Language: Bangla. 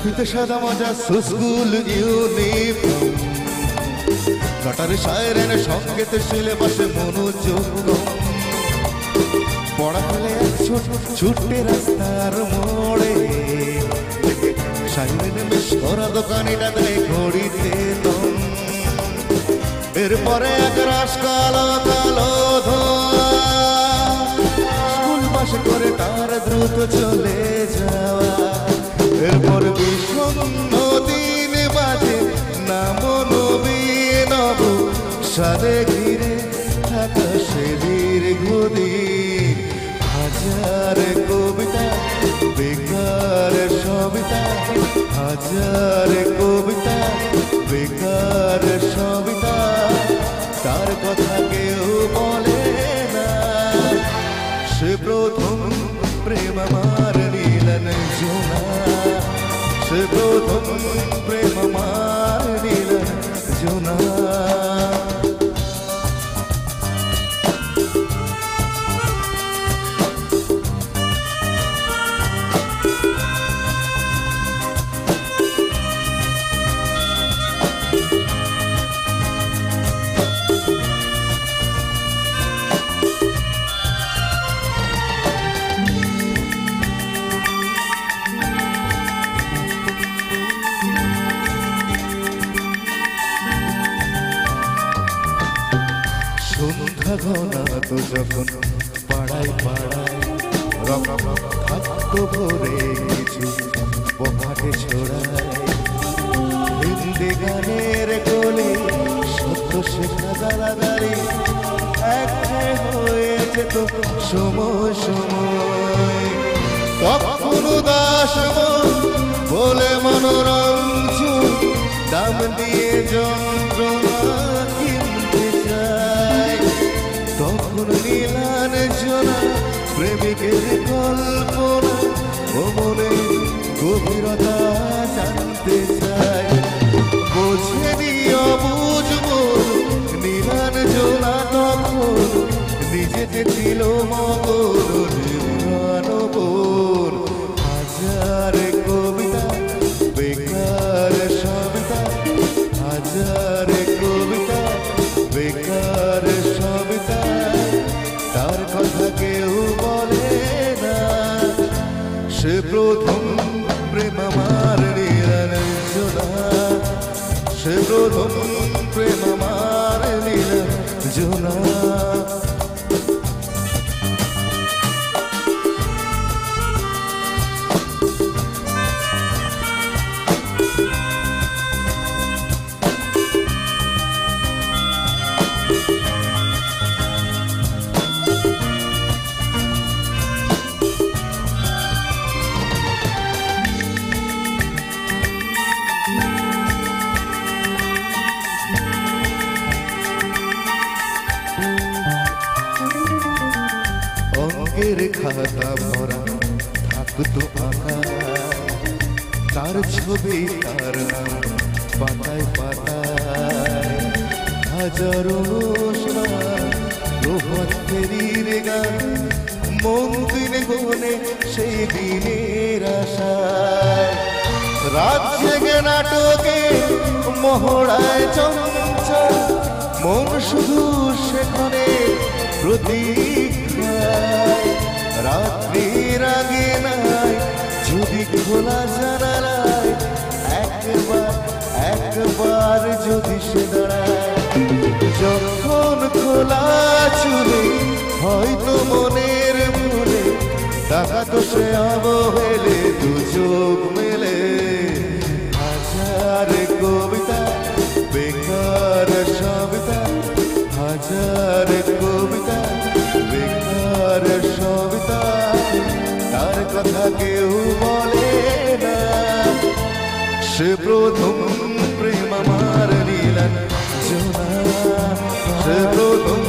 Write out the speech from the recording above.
ফিতে সাদা মজা স্কুল ইউনিফর্ম কাটার সায়রেন সংকেত সিলেবাসে মনোযোগ পড়া ফেলে এক ছোট ছুটে রাস্তার মোড়ে সাইরেন বেশ করা দোকানিটা দেয় ঘড়িতে দম এরপরে এক রাস কালো কালো ধোঁয়া স্কুল পাশে করে তার দ্রুত চলে যাওয়া এরপর বিষণ্ণ দিন বাজে নাম নবীনব সাদে ঘিরে থাকা সে দীর্ঘদিন হাজার কবিতা বেকার সবিতা হাজার কবিতা বেকার সবিতা তার কথা কেউ বলে না সে প্রথম প্রেম আমার নীলন জোনা সে প্রথম প্রেম আমার নীলন জোনা সন্ধ্যা ঘনাতো যখন পাড়ায় পাড়ায় থাকতো ভরে কিছু বখাটে ছড়ায় হিন্দি গানের গলি সত্য শেখা দালাদারি একটাই হয়ে যেত সময় সময় তখন উদাস বলে মনোরঞ্জন দাম দিয়ে যন্ত্রণা কিনতে চায় তখন নীলান জোনা প্রেমিকের কল্পনা ও মনে গভীরতা জানতে চায় বোঝে দিও বুঝবো নীলান জোনা তখন নিজেতে ছিল মগন নির্মাণবন হাজার কবিতা বেকার সবিতা হাজার কবিতা বেকার সবিতা তার কথা কেউ বলে না সে প্রথম প্রেম আমার নীলন জোনা সে প্রথম প্রেম আমার নীলন জোনা অঙ্কের খাতা ভরা থাকতো আঁকা তার ছবি তার নাম পাতায় পাতায় হাজারো প্রভাত ফেরির গান মন দিনে গনে সেই দিনের আশায় রাত জেগে নাটকে মহড়ায় চঞ্চল মন শুধু সেখানে প্রতীক্ষায় রাত্রির আগে নাই যদি খোলা জানালায় একবার যদি সে দাঁড়ায় যখন খোলা চুলে হয়তো মনের ভুলে তাকাতো সে অবহেলে দু চোখ মেলে হাজার কবিতা বেকার সবিতা হাজার কবিতা বেকার সবিতা তার কথা কেউ বলে না সে প্রথম প্রেম আমার নীলন জোনা সে প্রথম